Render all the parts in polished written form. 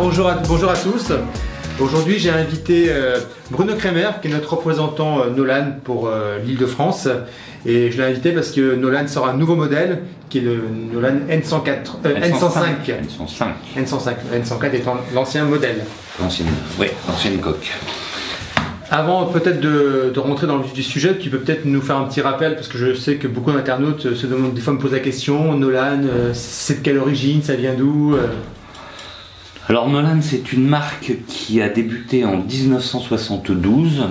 bonjour à tous. Aujourd'hui, j'ai invité Bruno Kremer, qui est notre représentant Nolan pour l'Île-de-France. Et je l'ai invité parce que Nolan sort un nouveau modèle, qui est le Nolan N105. N104 étant l'ancien modèle. L'ancienne coque. Avant peut-être de rentrer dans le vif du sujet, tu peux peut-être nous faire un petit rappel, parce que je sais que beaucoup d'internautes se demandent, des fois me posent la question, Nolan, c'est de quelle origine, ça vient d'où Alors Nolan, c'est une marque qui a débuté en 1972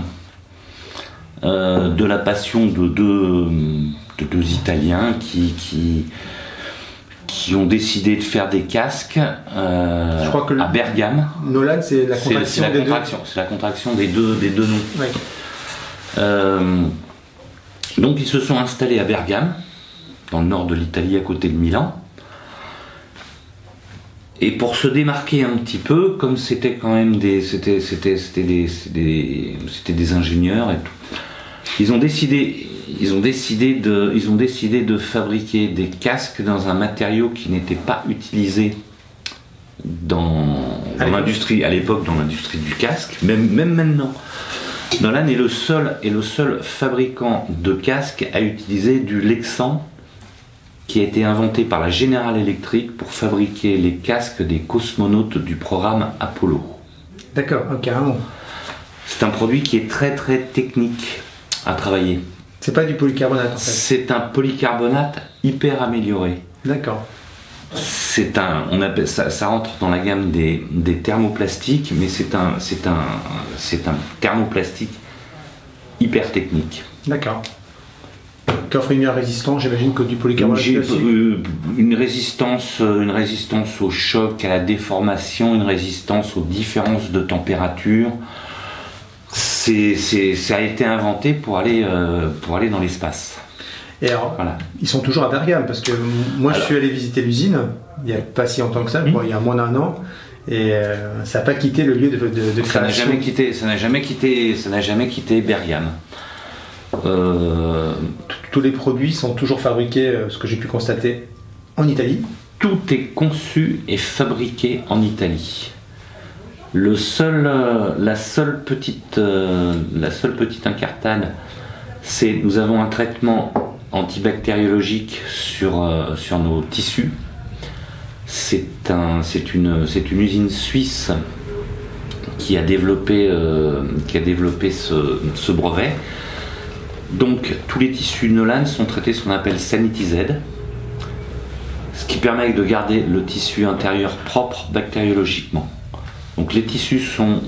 de la passion de deux Italiens qui ont décidé de faire des casques je crois que à Bergame. Nolan, c'est la contraction des deux. C'est la contraction des deux noms. Oui. Donc ils se sont installés à Bergame, dans le nord de l'Italie, à côté de Milan. Et pour se démarquer un petit peu, comme c'était quand même c'était des ingénieurs et tout, ils ont décidé de fabriquer des casques dans un matériau qui n'était pas utilisé dans l'industrie, à l'époque, dans l'industrie du casque, même maintenant. Nolan est le seul fabricant de casques à utiliser du Lexan, qui a été inventé par la General Electric pour fabriquer les casques des cosmonautes du programme Apollo. D'accord, carrément. C'est un produit qui est très très technique à travailler. C'est pas du polycarbonate en fait. C'est un polycarbonate hyper amélioré. D'accord. On appelle ça rentre dans la gamme des thermoplastiques, mais c'est un thermoplastique hyper technique. D'accord. Qui offre une meilleure résistance, j'imagine, que du polycarbonate. Une résistance au choc, à la déformation, une résistance aux différences de température. Ça a été inventé pour aller dans l'espace. Et alors, voilà. Ils sont toujours à Bergame, parce que moi je suis allé visiter l'usine, il n'y a pas si longtemps que ça, il y a moins d'1 an, et ça n'a pas quitté le lieu de création. Ça n'a jamais quitté Bergame. Tous les produits sont toujours fabriqués, ce que j'ai pu constater, en Italie. Tout est conçu et fabriqué en Italie. La seule petite incartade, c'est nous avons un traitement antibactériologique sur nos tissus. C'est une usine suisse qui a développé ce brevet. Donc tous les tissus Nolan sont traités ce qu'on appelle Sanity Z, ce qui permet de garder le tissu intérieur propre bactériologiquement. Donc les tissus sont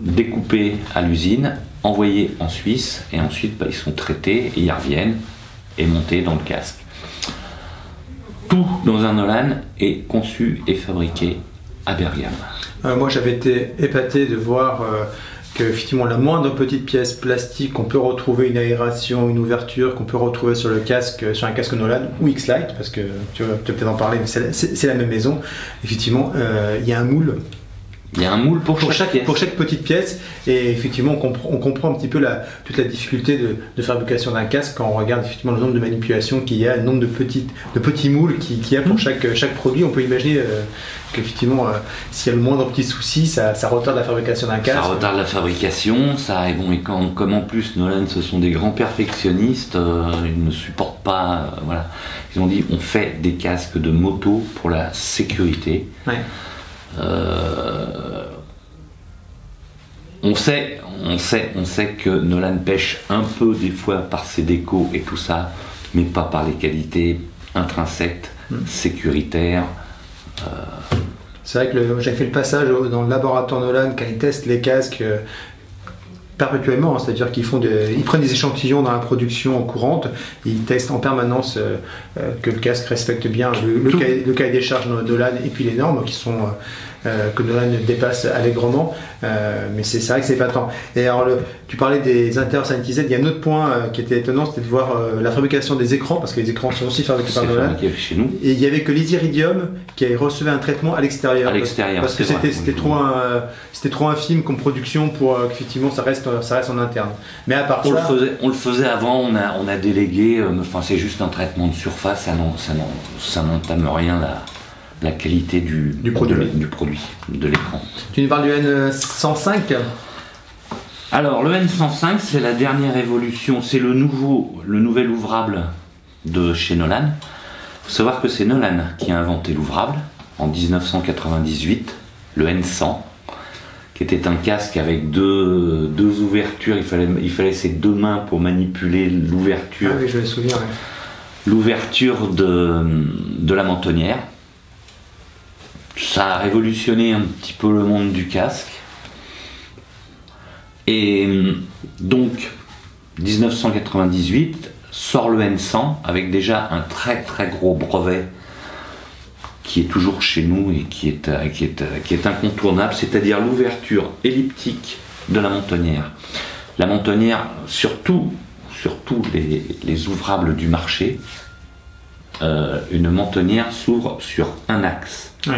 découpés à l'usine, envoyés en Suisse, et ensuite ils sont traités et ils reviennent et montés dans le casque. Tout dans un Nolan est conçu et fabriqué à Bergame. Moi j'avais été épaté de voir qu'effectivement la moindre petite pièce plastique, qu'on peut retrouver une aération, une ouverture, qu'on peut retrouver sur un casque Nolan ou X-Lite, parce que tu vas peut-être en parler, mais c'est la même maison. Effectivement, il y a un moule. Il y a un moule pour chaque petite pièce, et effectivement on comprend un petit peu toute la difficulté de fabrication d'un casque quand on regarde effectivement le nombre de manipulations qu'il y a, le nombre de petits moules qu'il y a pour chaque produit. On peut imaginer qu'effectivement s'il y a le moindre petit souci, ça retarde la fabrication d'un casque. Ça retarde la fabrication, et comme en plus Nolan ce sont des grands perfectionnistes, ils ne supportent pas, voilà. Ils ont dit on fait des casques de moto pour la sécurité. Ouais. On sait que Nolan pêche un peu des fois par ses décos et tout ça, mais pas par les qualités intrinsèques, sécuritaires. C'est vrai que j'ai fait le passage dans le laboratoire Nolan quand ils testent les casques perpétuellement, c'est-à-dire qu'ils prennent des échantillons dans la production courante, et ils testent en permanence que le casque respecte bien le cahier des charges Nolan et puis les normes qui sont que Nolan dépasse allègrement, mais c'est vrai que c'est épatant. Et alors tu parlais des intérieurs Sanity Z, il y a un autre point qui était étonnant, c'était de voir la fabrication des écrans, parce que les écrans sont aussi fabriqués par Nolan, chez nous. Et il y avait que l'Isiridium qui recevait un traitement à l'extérieur. Parce que c'était trop infime comme production pour qu'effectivement ça reste en interne. Mais à part on le faisait avant, on a délégué, c'est juste un traitement de surface, ça n'entame rien la qualité du produit, de l'écran. Tu nous parles du N105 ? Alors le N105, c'est la dernière évolution, c'est le nouvel ouvrable de chez Nolan. Il faut savoir que c'est Nolan qui a inventé l'ouvrable en 1998, le N100, qui était un casque avec deux ouvertures. Il fallait ses deux mains pour manipuler l'ouverture. Ah oui, je me souviens. Ouais. L'ouverture de la mentonnière. Ça a révolutionné un petit peu le monde du casque. Et donc, 1998, sort le N100 avec déjà un très très gros brevet qui est toujours chez nous et qui est incontournable, c'est-à-dire l'ouverture elliptique de la mentonnière. La mentonnière, surtout les ouvrables du marché, une mentonnière s'ouvre sur un axe. Oui.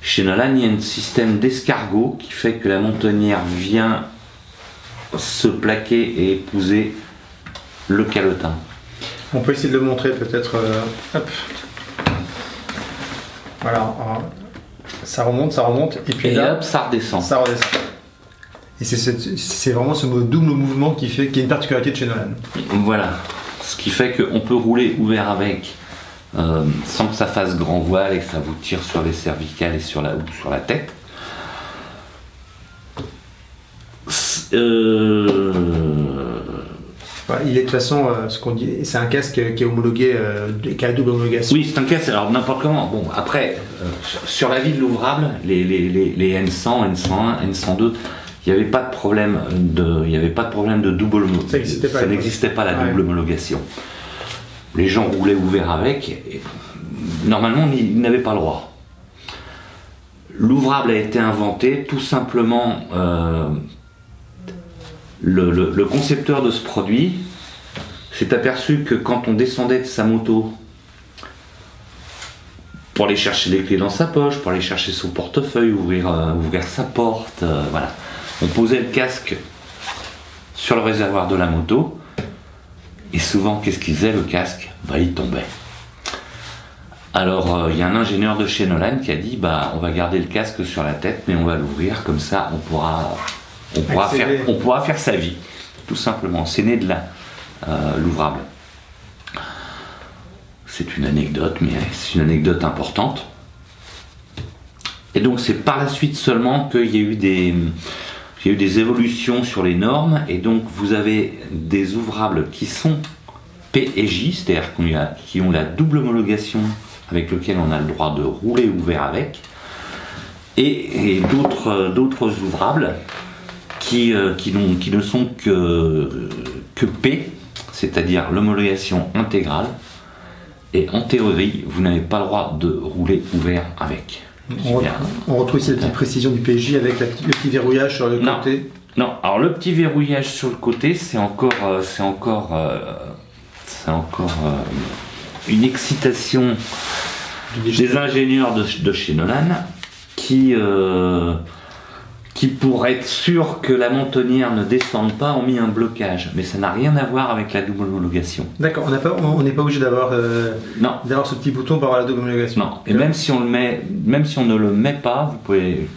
Chez Nolan, il y a un système d'escargot qui fait que la mentonnière vient se plaquer et épouser le calotin. On peut essayer de le montrer peut-être. Hop. Voilà. Alors, ça remonte, et puis là, hop, ça redescend. Ça redescend. Et c'est vraiment ce double mouvement qui est une particularité de chez Nolan. Voilà. Ce qui fait qu'on peut rouler ouvert avec sans que ça fasse grand voile et que ça vous tire sur les cervicales et sur la tête. Voilà, il est de toute façon, ce qu'on dit, c'est un casque qui est homologué, qui a la double homologation. Oui, c'est un casque, alors n'importe comment. Bon, après, sur la vie de l'ouvrable, les N100, N101, N102, il n'y avait pas de problème de double homologation. Ça n'existait pas la double homologation. Les gens roulaient ouverts avec, et normalement, ils n'avaient pas le droit. L'ouvrable a été inventé tout simplement. Le concepteur de ce produit s'est aperçu que quand on descendait de sa moto pour aller chercher les clés dans sa poche, pour aller chercher son portefeuille, ouvrir sa porte, voilà, on posait le casque sur le réservoir de la moto et souvent qu'est-ce qu'il faisait le casque ? Il tombait. Alors il y a un ingénieur de chez Nolan qui a dit on va garder le casque sur la tête mais on va l'ouvrir comme ça on pourra faire sa vie, tout simplement. C'est né de là, l'ouvrable. C'est une anecdote, mais c'est une anecdote importante. Et donc c'est par la suite seulement qu'il y a eu des évolutions sur les normes, et donc vous avez des ouvrables qui sont P et J, c'est-à-dire qui ont la double homologation avec lequel on a le droit de rouler ouvert avec, et d'autres ouvrables qui ne sont que P, c'est-à-dire l'homologation intégrale, et en théorie, vous n'avez pas le droit de rouler ouvert avec. On retrouve ici la petite précision du PJ avec le petit verrouillage sur le côté. Non, alors le petit verrouillage sur le côté, c'est encore une excitation des ingénieurs de chez Nolan qui pour être sûr que la mentonnière ne descende pas, ont mis un blocage. Mais ça n'a rien à voir avec la double homologation. D'accord, on n'est pas obligé d'avoir ce petit bouton pour avoir la double homologation. Non, et même si on ne le met pas, vous pouvez...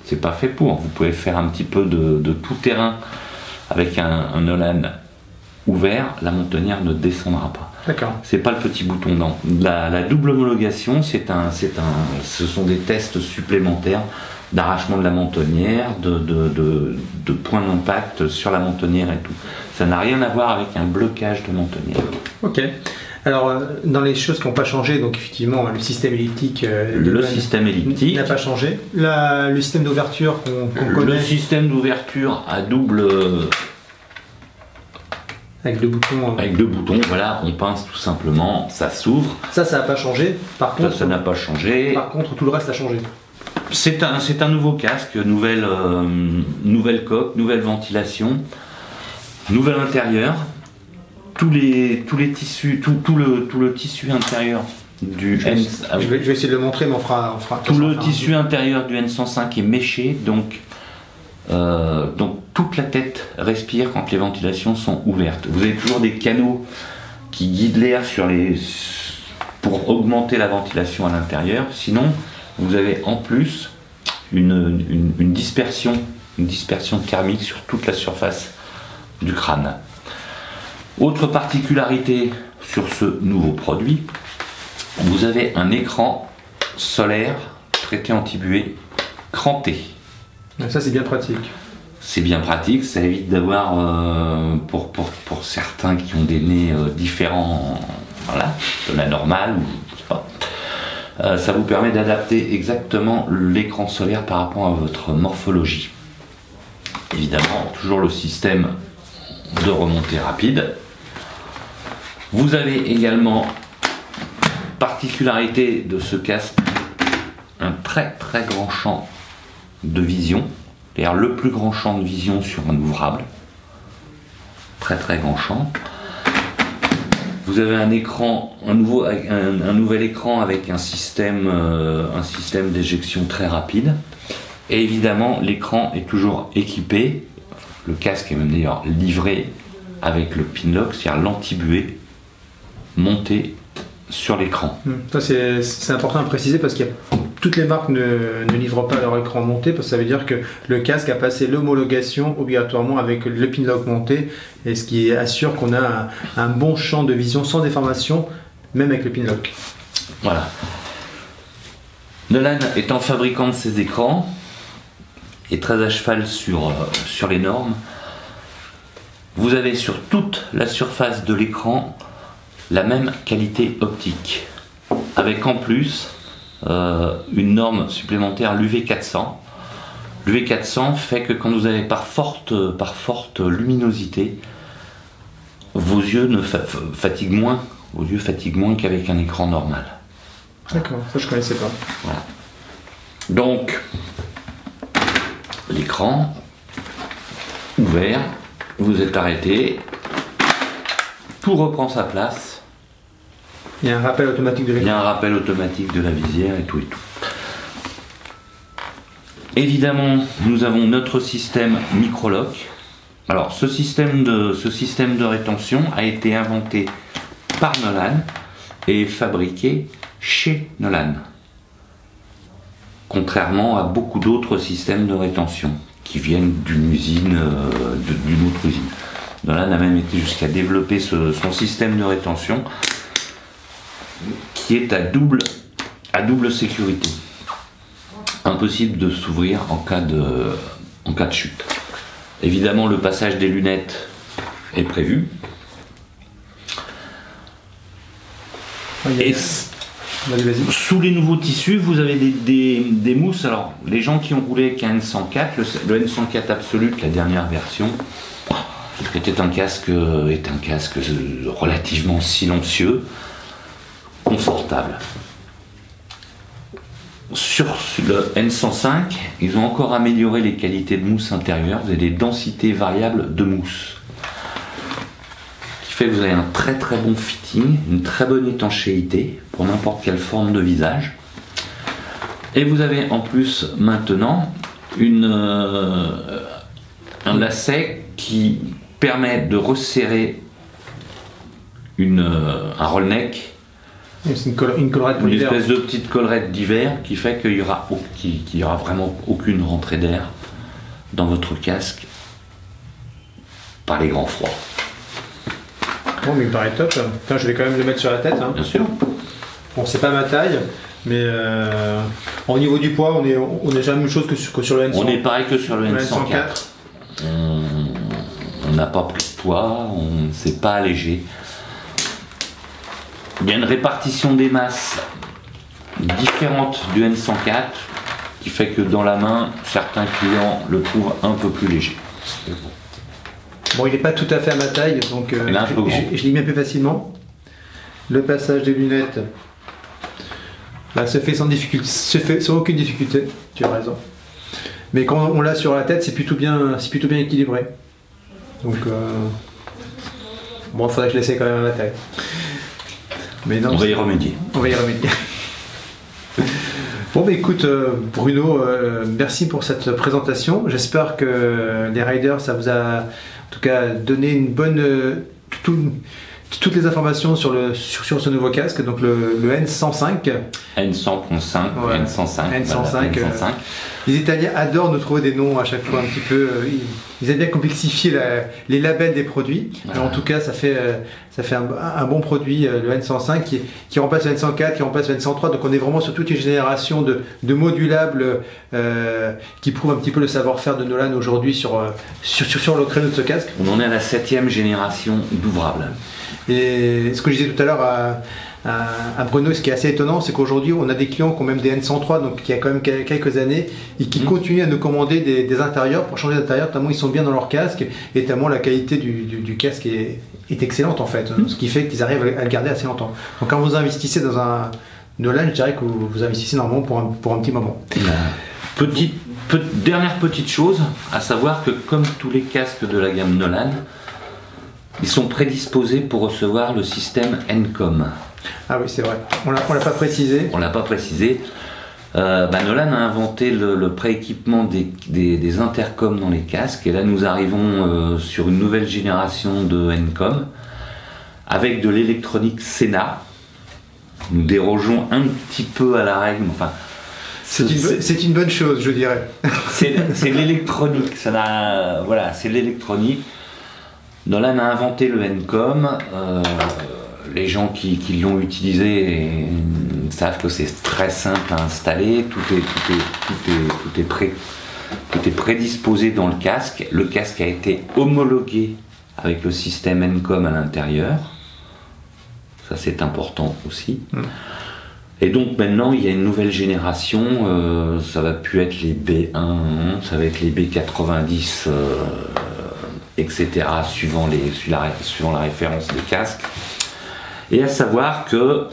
C'est pas fait pour. Vous pouvez faire un petit peu de tout terrain avec un Nolan ouvert, la mentonnière ne descendra pas. D'accord. C'est pas le petit bouton, non. La double homologation, ce sont des tests supplémentaires d'arrachement de la mentonnière, de points d'impact sur la mentonnière et tout. Ça n'a rien à voir avec un blocage de mentonnière. Ok. Alors, dans les choses qui n'ont pas changé, donc effectivement, le système elliptique n'a pas changé. Le système d'ouverture qu'on connaît. Le système d'ouverture à double... Avec deux boutons. Avec deux boutons, voilà, on pince tout simplement, ça s'ouvre. Ça n'a pas changé. Par contre, ça n'a pas changé. Par contre, tout le reste a changé. C'est un nouveau casque, nouvelle coque, nouvelle ventilation, nouvel intérieur. Tous les tissus, tout le tissu intérieur du je vais essayer de le montrer, mais on fera tout le tissu intérieur du N105 est méché, donc toute la tête respire quand les ventilations sont ouvertes. Vous avez toujours des canaux qui guident l'air pour augmenter la ventilation à l'intérieur. Sinon, vous avez en plus une dispersion thermique sur toute la surface du crâne. Autre particularité sur ce nouveau produit, vous avez un écran solaire traité anti-buée cranté. Ça c'est bien pratique. C'est bien pratique, ça évite d'avoir, pour certains qui ont des nez différents, voilà, de la normale, ou je sais pas, ça vous permet d'adapter exactement l'écran solaire par rapport à votre morphologie. Évidemment, toujours le système de remontée rapide. Vous avez également, particularité de ce casque, un très très grand champ de vision, c'est-à-dire le plus grand champ de vision sur un ouvrable, très très grand champ. Vous avez un écran, un nouvel écran avec un système d'éjection très rapide, et évidemment l'écran est toujours équipé, le casque est même d'ailleurs livré avec le Pinlock, c'est-à-dire l'anti-buée monté sur l'écran. Ça c'est important à préciser parce que toutes les marques ne livrent pas leur écran monté, parce que ça veut dire que le casque a passé l'homologation obligatoirement avec le Pinlock monté, et ce qui assure qu'on a un bon champ de vision sans déformation, même avec le Pinlock. Voilà. Nolan étant fabricant de ces écrans et très à cheval sur les normes, vous avez sur toute la surface de l'écran la même qualité optique, avec en plus une norme supplémentaire, l'UV400. L'UV400 fait que quand vous avez par forte luminosité, vos yeux fatiguent moins qu'avec un écran normal. D'accord, ça je connaissais pas. Voilà. Donc, l'écran ouvert, vous êtes arrêté, tout reprend sa place. Il y a un rappel automatique de l'écran. Il y a un rappel automatique de la visière et tout et tout. Évidemment, nous avons notre système micro-lock. Alors, ce système de rétention a été inventé par Nolan et fabriqué chez Nolan. Contrairement à beaucoup d'autres systèmes de rétention qui viennent d'une usine, d'une autre usine. Nolan a même été jusqu'à développer son système de rétention qui est à double sécurité. Impossible de s'ouvrir en cas de chute. Évidemment, le passage des lunettes est prévu. Et sous les nouveaux tissus, vous avez des mousses. Alors, les gens qui ont roulé avec un N104, le N104 Absolute, la dernière version, était un casque relativement silencieux, confortable. Sur le N105, ils ont encore amélioré les qualités de mousse intérieure. Vous avez des densités variables de mousse, qui fait que vous avez un très très bon fitting, une très bonne étanchéité pour n'importe quelle forme de visage. Et vous avez en plus maintenant un lacet qui permet de resserrer un roll neck. C'est une collerette pour l'hiver. Une espèce de petite collerette d'hiver qui fait qu'il y aura vraiment aucune rentrée d'air dans votre casque par les grands froids. Bon, mais il me paraît top. Putain, je vais quand même le mettre sur la tête. Hein. Bien sûr. Bon, c'est pas ma taille, mais au niveau du poids, on est déjà la même chose que sur le N100. On est pareil que sur le N104. On n'a pas pris de poids, c'est pas allégé. Il y a une répartition des masses différente du N104 qui fait que dans la main, certains clients le trouvent un peu plus léger. Bon, il n'est pas tout à fait à ma taille, donc je l'ai mis un peu facilement. Le passage des lunettes se fait sans difficulté, sans aucune difficulté, tu as raison. Mais quand on l'a sur la tête, c'est plutôt bien équilibré. Donc, bon, il faudrait que je l'essaie quand même à ma taille. Mais non, on va y remédier. On va y remédier. Bon, bah écoute, Bruno, merci pour cette présentation. J'espère que les riders, ça vous a en tout cas donné une bonne toutes les informations sur ce nouveau casque, donc le N105. N100.5, Ouais. N105. N105. Voilà, N105. Les Italiens adorent nous trouver des noms à chaque fois un petit peu. Ils aiment bien complexifier les labels des produits. Mais en tout cas, ça fait un bon produit, le N105, qui remplace le N104, qui remplace le N103. Donc on est vraiment sur toute une génération de modulables qui prouvent un petit peu le savoir-faire de Nolan aujourd'hui sur le créneau de ce casque. On en est à la 7e génération d'ouvrables. Et ce que je disais tout à l'heure à Bruno, ce qui est assez étonnant, c'est qu'aujourd'hui on a des clients qui ont même des N103, donc il y a quand même quelques années, et qui continuent à nous commander des intérieurs pour changer d'intérieur, tellement ils sont bien dans leur casque et tellement la qualité du casque est excellente en fait, ce qui fait qu'ils arrivent à le garder assez longtemps. Donc quand vous investissez dans un Nolan, je dirais que vous investissez normalement pour un petit moment. Dernière petite chose, à savoir que comme tous les casques de la gamme Nolan, ils sont prédisposés pour recevoir le système Encom. Ah oui, c'est vrai. On l'a pas précisé. On l'a pas précisé. Nolan a inventé le prééquipement des intercoms dans les casques, et là nous arrivons sur une nouvelle génération de Encom avec de l'électronique Sena. Nous dérogeons un petit peu à la règle, enfin. C'est une bonne chose, je dirais. C'est l'électronique, voilà, c'est l'électronique. Nolan a inventé le Encom. Les gens qui l'ont utilisé savent que c'est très simple à installer. Tout est prédisposé dans le casque. Le casque a été homologué avec le système Encom à l'intérieur. Ça, c'est important aussi. Et donc maintenant, il y a une nouvelle génération. Ça va plus être les B1, ça va être les B90, etc. suivant la référence des casques. Et à savoir que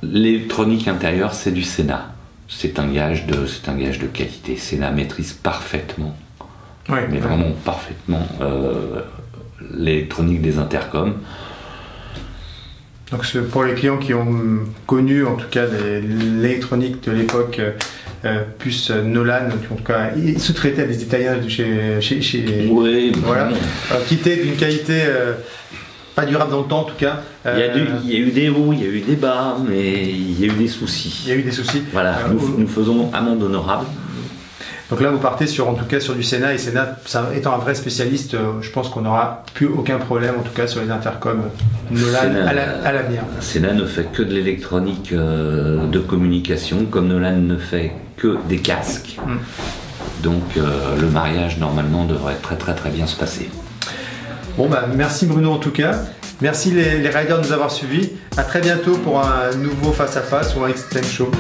l'électronique intérieure, c'est du Sena. C'est un gage de qualité. Sena maîtrise parfaitement, mais vraiment parfaitement, l'électronique des intercoms. Donc pour les clients qui ont connu en tout cas l'électronique de l'époque, plus Nolan, en tout cas sous-traité à des Italiens de chez oui, voilà, qui étaient d'une qualité pas durable dans le temps en tout cas. Il y a eu des hauts, il y a eu des bas, mais il y a eu des soucis. Il y a eu des soucis. Voilà, nous faisons amende honorable. Donc là, vous partez en tout cas sur du Sena, et Sena, étant un vrai spécialiste, je pense qu'on n'aura plus aucun problème, en tout cas sur les intercoms Nolan à l'avenir. Sena ne fait que de l'électronique de communication, comme Nolan ne fait que des casques. Donc le mariage normalement devrait très très très bien se passer. Bon merci Bruno en tout cas. Merci les riders de nous avoir suivis. À très bientôt pour un nouveau face à face ou un Extreme Show.